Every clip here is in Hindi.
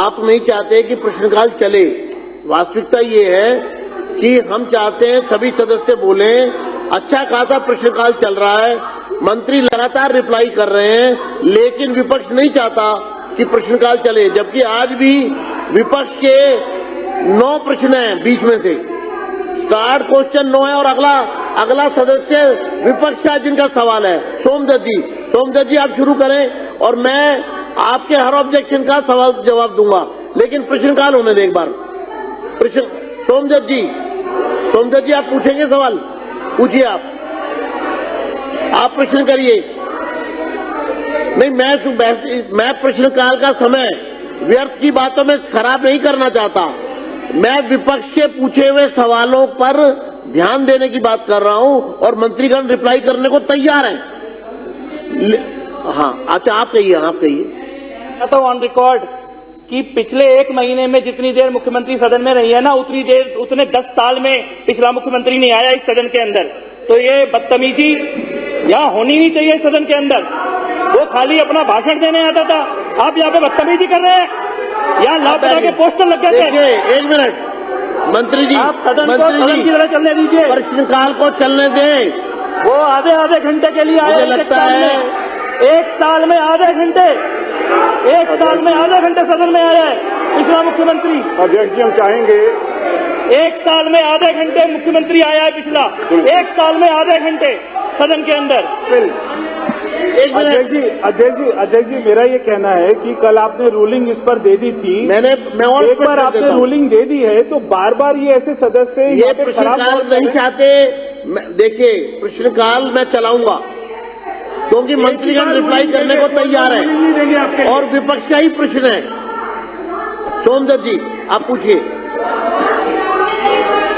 आप नहीं चाहते कि प्रश्नकाल चले। वास्तविकता ये है कि हम चाहते हैं सभी सदस्य बोलें। अच्छा खासा प्रश्नकाल चल रहा है, मंत्री लगातार रिप्लाई कर रहे हैं, लेकिन विपक्ष नहीं चाहता कि प्रश्नकाल चले। जबकि आज भी विपक्ष के 9 प्रश्न हैं, 20 में से स्टार्ट क्वेश्चन 9 है और अगला सदस्य विपक्ष का जिनका सवाल है सोमदत्त जी आप शुरू करें और मैं आपके हर ऑब्जेक्शन का सवाल जवाब दूंगा, लेकिन प्रश्नकाल होने दें एक बार। प्रश्न सोमदत्त जी आप पूछेंगे सवाल, पूछिए आप प्रश्न करिए। नहीं, मैं प्रश्नकाल का समय व्यर्थ की बातों में खराब नहीं करना चाहता। मैं विपक्ष के पूछे हुए सवालों पर ध्यान देने की बात कर रहा हूं और मंत्रीगण रिप्लाई करने को तैयार हैं। हाँ, अच्छा आप कहिए। तो ऑन रिकॉर्ड कि पिछले 1 महीने में जितनी देर मुख्यमंत्री सदन में रही है ना, उतने 10 साल में पिछला मुख्यमंत्री नहीं आया इस सदन के अंदर। तो ये बदतमीजी यहाँ होनी नहीं चाहिए सदन के अंदर। वो खाली अपना भाषण देने आता था, आप यहाँ पे बदतमीजी कर रहे हैं। यहाँ लापता के पोस्टर लग गए थे। 1 मिनट मंत्री जी, आप सदन की तरह चलने दीजिए, प्रश्नकाल को चलने दें। वो आधे घंटे के लिए आए। मुझे लगता है 1 साल में आधे घंटे सदन में आया है पिछला मुख्यमंत्री। अध्यक्ष जी हम चाहेंगे 1 साल में आधे घंटे मुख्यमंत्री आया है पिछला, 1 साल में आधे घंटे सदन के अंदर। अध्यक्ष जी मेरा ये कहना है कि कल आपने रूलिंग इस पर दे दी थी। एक बार आपने रूलिंग दे दी है तो बार बार ये ऐसे सदस्य ये प्रश्नकाल नहीं चाहते। देखिए प्रश्नकाल मैं चलाऊंगा क्योंकि मंत्रीगण रिप्लाई करने को तैयार है और विपक्ष का ही प्रश्न है। सोमदत्त जी आप पूछिए,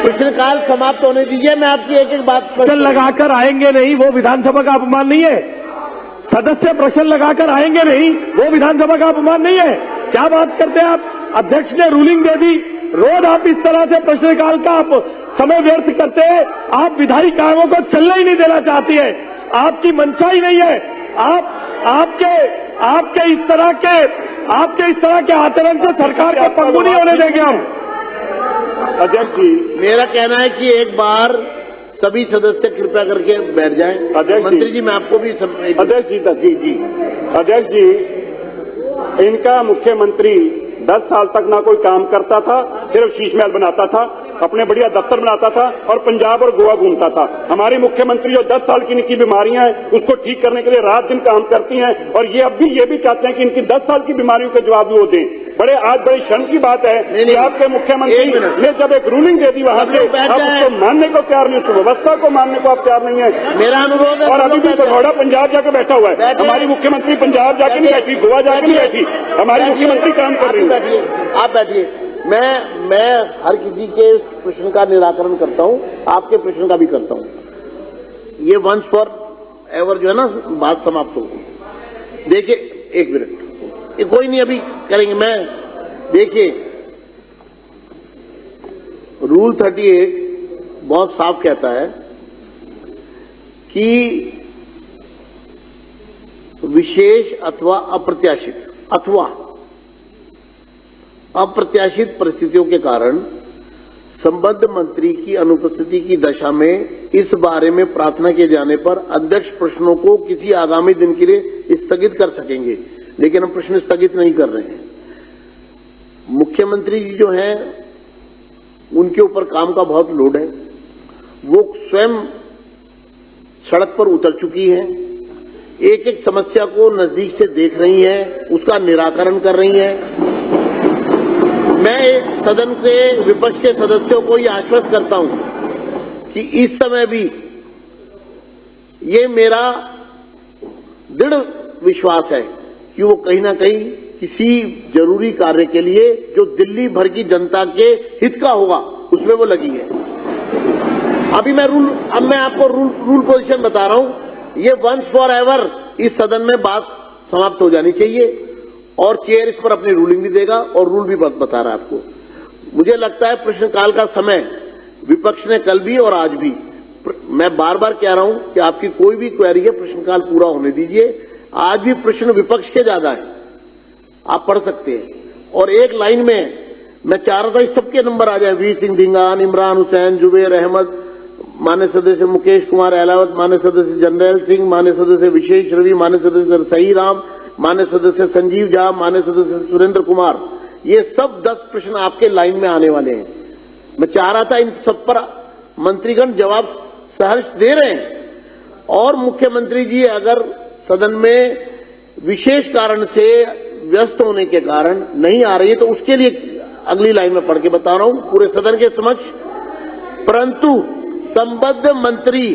प्रश्नकाल समाप्त होने दीजिए। मैं आपकी एक बात प्रश्न लगाकर आएंगे नहीं, वो विधानसभा का अपमान नहीं है। सदस्य प्रश्न लगाकर आएंगे नहीं, वो विधानसभा का अपमान नहीं है। क्या बात करते हैं आप? अध्यक्ष ने रूलिंग दे दी, रोज आप इस तरह से प्रश्नकाल का आप समय व्यर्थ करते हैं। आप विधायी कामों को चलने ही नहीं देना चाहती है, आपकी मंशा ही नहीं है। आपके इस तरह के आचरण से सरकार को पंगु नहीं होने देंगे हम। अध्यक्ष जी मेरा कहना है कि एक बार सभी सदस्य कृपया करके बैठ जाएं। मंत्री जी मैं आपको भी अध्यक्ष जी इनका मुख्यमंत्री 10 साल तक ना कोई काम करता था, सिर्फ शीश महल बनाता था, अपने बढ़िया दफ्तर बनाता था और पंजाब और गोवा घूमता था। हमारी मुख्यमंत्री जो 10 साल की इनकी बीमारियां हैं उसको ठीक करने के लिए रात दिन काम करती हैं और ये अब भी ये भी चाहते हैं कि इनकी 10 साल की बीमारियों के जवाब भी वो दें। आज बड़ी शर्म की बात है कि आपके मुख्यमंत्री ने जब एक रूलिंग दे दी वहां से आप उसको मानने को तैयार नहीं, उस व्यवस्था को मानने को आप तैयार नहीं है। मेरा अनुरोध है। और अभी भी भगौड़ा पंजाब जाके बैठा हुआ है। हमारी मुख्यमंत्री पंजाब जाके नहीं बैठी, गोवा जाके नहीं बैठी, हमारी मुख्यमंत्री काम कर रही है। आप बैठिए। मैं हर किसी के प्रश्न का निराकरण करता हूं, आपके प्रश्न का भी करता हूं। ये वंस फॉर एवर जो है ना बात समाप्त हो गई। देखिए 1 मिनट, ये कोई नहीं अभी करेंगे। मैं देखिए रूल 38 बहुत साफ कहता है कि विशेष अथवा अप्रत्याशित परिस्थितियों के कारण संबद्ध मंत्री की अनुपस्थिति की दशा में इस बारे में प्रार्थना किए जाने पर अध्यक्ष प्रश्नों को किसी आगामी दिन के लिए स्थगित कर सकेंगे, लेकिन हम प्रश्न स्थगित नहीं कर रहे हैं। मुख्यमंत्री जी जो हैं उनके ऊपर काम का बहुत लोड है, वो स्वयं सड़क पर उतर चुकी हैं, एक एक समस्या को नजदीक से देख रही हैं, उसका निराकरण कर रही हैं। मैं सदन के विपक्ष के सदस्यों को यह आश्वस्त करता हूं कि इस समय भी ये मेरा दृढ़ विश्वास है कि वो कहीं ना कहीं किसी जरूरी कार्य के लिए जो दिल्ली भर की जनता के हित का होगा उसमें वो लगी है। अब मैं आपको रूल पोजीशन बता रहा हूं। ये वंस फॉर एवर इस सदन में बात समाप्त हो जानी चाहिए और चेयर इस पर अपनी रूलिंग भी देगा और रूल भी बता रहा है आपको। मुझे लगता है प्रश्नकाल का समय विपक्ष ने कल भी और आज भी, मैं बार बार कह रहा हूं कि आपकी कोई भी क्वेरी है प्रश्नकाल पूरा होने दीजिए। आज भी प्रश्न विपक्ष के ज्यादा है, आप पढ़ सकते हैं और एक लाइन में मैं चाह रहा था इस सबके नंबर आ जाए, वी सिंह धिंगान, इमरान हुसैन, जुबेर अहमद, मान्य सदस्य मुकेश कुमार अहलावत, मान्य सदस्य जनरल सिंह, मान्य सदस्य विशेष रवि, मान्य सदस्य सही राम, मान्य सदस्य संजीव झा, मान्य सदस्य सुरेंद्र कुमार, ये सब 10 प्रश्न आपके लाइन में आने वाले हैं। मैं चाह रहा था इन सब पर मंत्रीगण जवाब सहर्ष दे रहे हैं, और मुख्यमंत्री जी अगर सदन में विशेष कारण से व्यस्त होने के कारण नहीं आ रही है तो उसके लिए अगली लाइन में पढ़ के बता रहा हूं पूरे सदन के समक्ष। परंतु संबद्ध मंत्री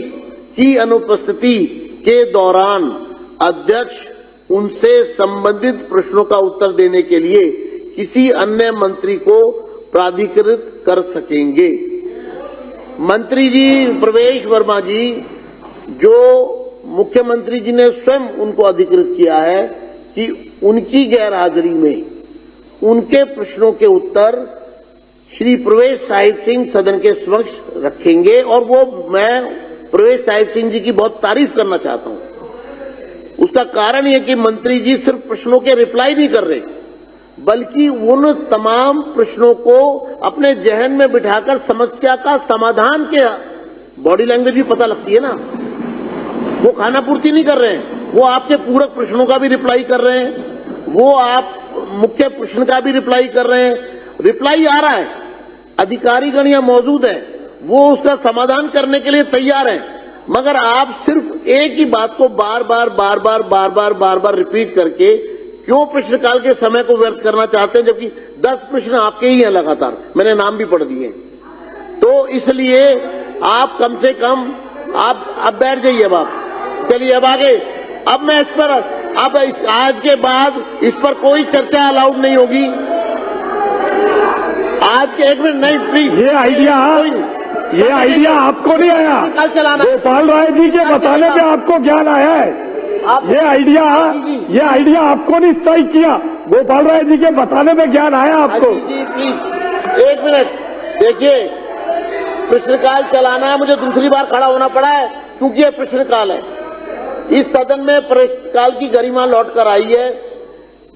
की अनुपस्थिति के दौरान अध्यक्ष उनसे संबंधित प्रश्नों का उत्तर देने के लिए किसी अन्य मंत्री को प्राधिकृत कर सकेंगे। मंत्री जी प्रवेश वर्मा जी, जो मुख्यमंत्री जी ने स्वयं उनको अधिकृत किया है कि उनकी गैरहाजिरी में उनके प्रश्नों के उत्तर श्री प्रवेश साहिब सिंह सदन के समक्ष रखेंगे, और वो मैं प्रवेश साहिब सिंह जी की बहुत तारीफ करना चाहता हूं। उसका कारण यह कि मंत्री जी सिर्फ प्रश्नों के रिप्लाई नहीं कर रहे, बल्कि उन तमाम प्रश्नों को अपने जहन में बिठाकर समस्या का समाधान के, बॉडी लैंग्वेज भी पता लगती है ना, वो खाना पूर्ति नहीं कर रहे हैं, वो आपके पूरक प्रश्नों का भी रिप्लाई कर रहे हैं, वो आप मुख्य प्रश्न का भी रिप्लाई कर रहे हैं, रिप्लाई आ रहा है, अधिकारीगण यहाँ मौजूद है, वो उसका समाधान करने के लिए तैयार हैं, मगर आप सिर्फ एक ही बात को बार बार रिपीट करके क्यों प्रश्नकाल के समय को व्यर्थ करना चाहते हैं, जबकि 10 प्रश्न आपके ही हैं लगातार, मैंने नाम भी पढ़ दिए। तो इसलिए आप कम से कम आप बैठ जाइए, अब आप चलिए अब आगे। अब मैं इस पर आज के बाद इस पर कोई चर्चा अलाउड नहीं होगी। आज के एक मिनट नहीं, प्लीज। ये आइडिया आपको नहीं आया, कल चलाना गोपाल राय जी के बताने पे आपको ज्ञान आया है। ये आइडिया आपको नहीं स्ट्राइक किया, गोपाल राय जी के बताने पे ज्ञान आया आपको। जी प्लीज एक मिनट देखिए, प्रश्नकाल चलाना है, मुझे दूसरी बार खड़ा होना पड़ा है क्योंकि ये प्रश्नकाल है। इस सदन में प्रश्नकाल की गरिमा लौट कर आई है।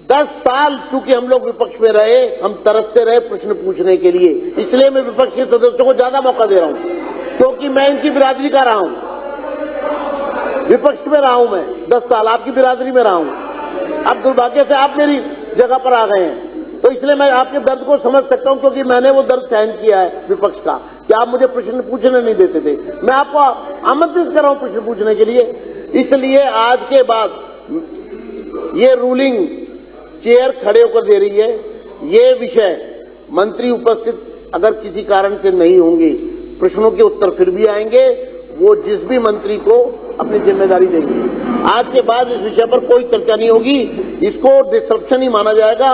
10 साल चूंकि हम लोग विपक्ष में रहे, हम तरसते रहे प्रश्न पूछने के लिए, इसलिए मैं विपक्ष के सदस्यों को ज्यादा मौका दे रहा हूं, क्योंकि मैं इनकी बिरादरी का रहा हूं, विपक्ष में रहा हूं मैं 10 साल, आपकी बिरादरी में रहा हूं। अब दुर्भाग्य से आप मेरी जगह पर आ गए हैं, तो इसलिए मैं आपके दर्द को समझ सकता हूं, क्योंकि मैंने वो दर्द सहन किया है विपक्ष का, कि आप मुझे प्रश्न पूछने नहीं देते थे। मैं आपको आमंत्रित कर रहा हूं प्रश्न पूछने के लिए। इसलिए आज के बाद ये रूलिंग चेयर खड़े होकर दे रही है, ये विषय मंत्री उपस्थित अगर किसी कारण से नहीं होंगे, प्रश्नों के उत्तर फिर भी आएंगे, वो जिस भी मंत्री को अपनी जिम्मेदारी देंगे। आज के बाद इस विषय पर कोई चर्चा नहीं होगी, इसको डिस्ट्रप्शन ही माना जाएगा।